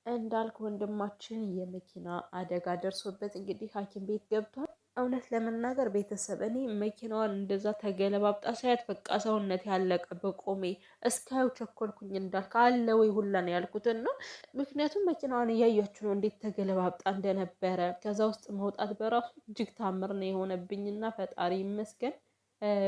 እንዳልክ ወንድማችን የመኪና አደጋ ደርሶበት እንግዲህ ሐኪም ቤት ገብቷል። እውነት ለመናገር ቤተሰብ እኔ መኪናዋን እንደዛ ተገለባብጣ ሳያት በቃ ሰውነት ያለቀ በቆሜ እስካየው ቸኮልኩኝ። እንዳልክ አለ ወይ ሁላ ነው ያልኩትን ነው። ምክንያቱም መኪናዋን እያያችሁ ነው እንዴት ተገለባብጣ እንደነበረ። ከዛ ውስጥ መውጣት በራሱ እጅግ ታምር ነው የሆነብኝና ፈጣሪ ይመስገን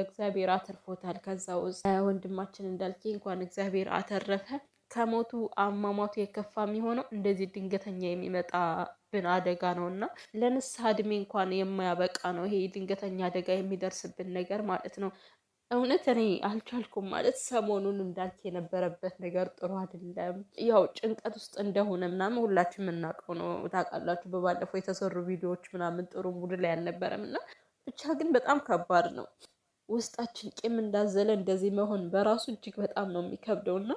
እግዚአብሔር አተርፎታል። ከዛ ውስጥ ወንድማችን እንዳልክ እንኳን እግዚአብሔር አተረፈ። ከሞቱ አሟሟቱ የከፋ የሚሆነው እንደዚህ ድንገተኛ የሚመጣብን አደጋ ነው እና ለንስሐ እድሜ እንኳን የማያበቃ ነው ይሄ ድንገተኛ አደጋ የሚደርስብን ነገር ማለት ነው። እውነት እኔ አልቻልኩም ማለት ሰሞኑን እንዳልክ የነበረበት ነገር ጥሩ አይደለም። ያው ጭንቀት ውስጥ እንደሆነ ምናምን ሁላችን የምናውቀው ነው። ታውቃላችሁ በባለፈው የተሰሩ ቪዲዮዎች ምናምን ጥሩ ሙድ ላይ አልነበረም እና ብቻ ግን በጣም ከባድ ነው። ውስጣችን ቂም እንዳዘለ እንደዚህ መሆን በራሱ እጅግ በጣም ነው የሚከብደው እና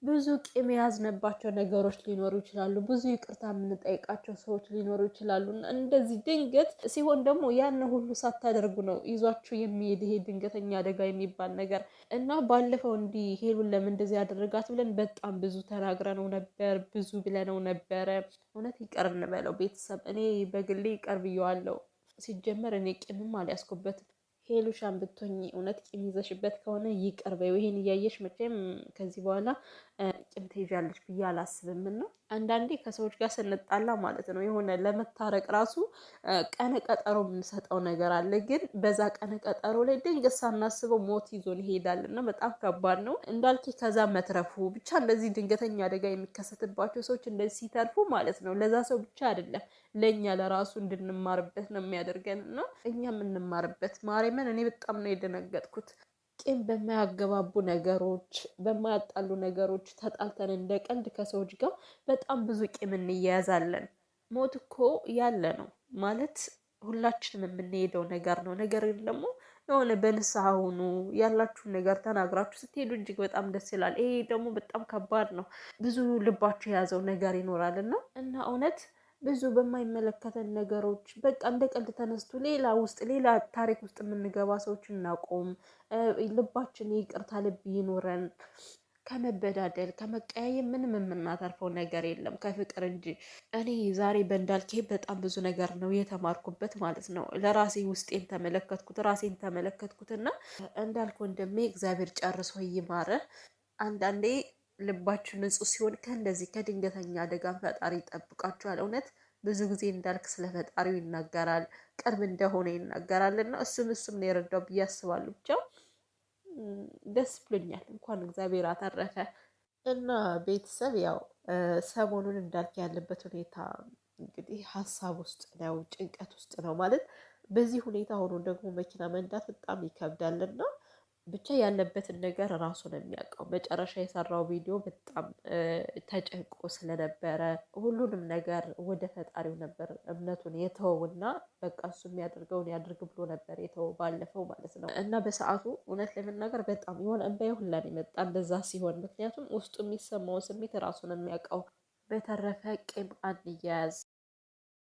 ብዙ ቂም የያዝንባቸው ነገሮች ሊኖሩ ይችላሉ። ብዙ ይቅርታ የምንጠይቃቸው ሰዎች ሊኖሩ ይችላሉ እና እንደዚህ ድንገት ሲሆን ደግሞ ያን ሁሉ ሳታደርጉ ነው ይዟችሁ የሚሄድ ይሄ ድንገተኛ አደጋ የሚባል ነገር እና ባለፈው እንዲህ ሄሉን ለምን እንደዚህ ያደረጋት ብለን በጣም ብዙ ተናግረነው ነበር፣ ብዙ ብለነው ነበረ። እውነት ይቅር እንበለው ቤተሰብ። እኔ በግሌ ይቅር ብየዋለሁ። ሲጀመር እኔ ቂምም አልያዝኩበትም። ሄሉሻን ብትሆኚ እውነት ቂም ይዘሽበት ከሆነ ይቅር በይው። ይሄን እያየሽ መቼም ከዚህ በኋላ ቂም ትይዣለሽ ብዬ አላስብም። ነው አንዳንዴ ከሰዎች ጋር ስንጣላ ማለት ነው የሆነ ለመታረቅ ራሱ ቀነ ቀጠሮ የምንሰጠው ነገር አለ። ግን በዛ ቀነ ቀጠሮ ላይ ድንገት ሳናስበው ሞት ይዞን ይሄዳል እና በጣም ከባድ ነው እንዳልክ። ከዛ መትረፉ ብቻ እንደዚህ ድንገተኛ አደጋ የሚከሰትባቸው ሰዎች እንደዚህ ሲተርፉ ማለት ነው ለዛ ሰው ብቻ አይደለም ለእኛ ለራሱ እንድንማርበት ነው የሚያደርገን እና እኛም እንማርበት። ማርያምን እኔ በጣም ነው የደነገጥኩት። ቂም በማያገባቡ ነገሮች፣ በማያጣሉ ነገሮች ተጣልተን እንደ ቀልድ ከሰዎች ጋር በጣም ብዙ ቂም እንያያዛለን። ሞት እኮ ያለ ነው ማለት ሁላችንም የምንሄደው ነገር ነው። ነገር ግን ደግሞ የሆነ በንስሐ ሁኑ፣ ያላችሁን ነገር ተናግራችሁ ስትሄዱ እጅግ በጣም ደስ ይላል። ይሄ ደግሞ በጣም ከባድ ነው። ብዙ ልባችሁ የያዘው ነገር ይኖራል እና እውነት ብዙ በማይመለከተን ነገሮች በቃ እንደ ቀልድ ተነስቶ ሌላ ታሪክ ውስጥ የምንገባ ሰዎች እናቆም። ልባችን ይቅርታ ልብ ይኖረን። ከመበዳደል ከመቀያየም ምንም የምናተርፈው ነገር የለም ከፍቅር እንጂ። እኔ ዛሬ በእንዳልክ በጣም ብዙ ነገር ነው የተማርኩበት ማለት ነው። ለራሴ ውስጤን ተመለከትኩት፣ ራሴን ተመለከትኩትና እንዳልክ ወንድሜ እግዚአብሔር ጨርሶ ይማረ። አንዳንዴ ልባችሁ ንጹህ ሲሆን ከእንደዚህ ከድንገተኛ አደጋን ፈጣሪ ይጠብቃችኋል። እውነት ብዙ ጊዜ እንዳልክ ስለ ፈጣሪው ይናገራል፣ ቅርብ እንደሆነ ይናገራል እና እሱም ነው የረዳው ብዬ አስባለሁ። ብቻ ደስ ብሎኛል እንኳን እግዚአብሔር አተረፈ። እና ቤተሰብ ያው ሰሞኑን እንዳልክ ያለበት ሁኔታ እንግዲህ ሀሳብ ውስጥ ነው፣ ጭንቀት ውስጥ ነው ማለት። በዚህ ሁኔታ ሆኖ ደግሞ መኪና መንዳት በጣም ይከብዳልና ብቻ ያለበትን ነገር ራሱ ነው የሚያውቀው። መጨረሻ የሰራው ቪዲዮ በጣም ተጨንቆ ስለነበረ ሁሉንም ነገር ወደ ፈጣሪው ነበር እምነቱን የተወውና በቃ እሱ የሚያደርገውን ያድርግ ብሎ ነበር የተወው ባለፈው ማለት ነው። እና በሰዓቱ እውነት ለመናገር በጣም የሆነ እንባዬ ሁላ ነው የመጣ እንደዛ ሲሆን፣ ምክንያቱም ውስጡ የሚሰማውን ስሜት ራሱ ነው የሚያውቀው። በተረፈ ቂም አንያያዝ።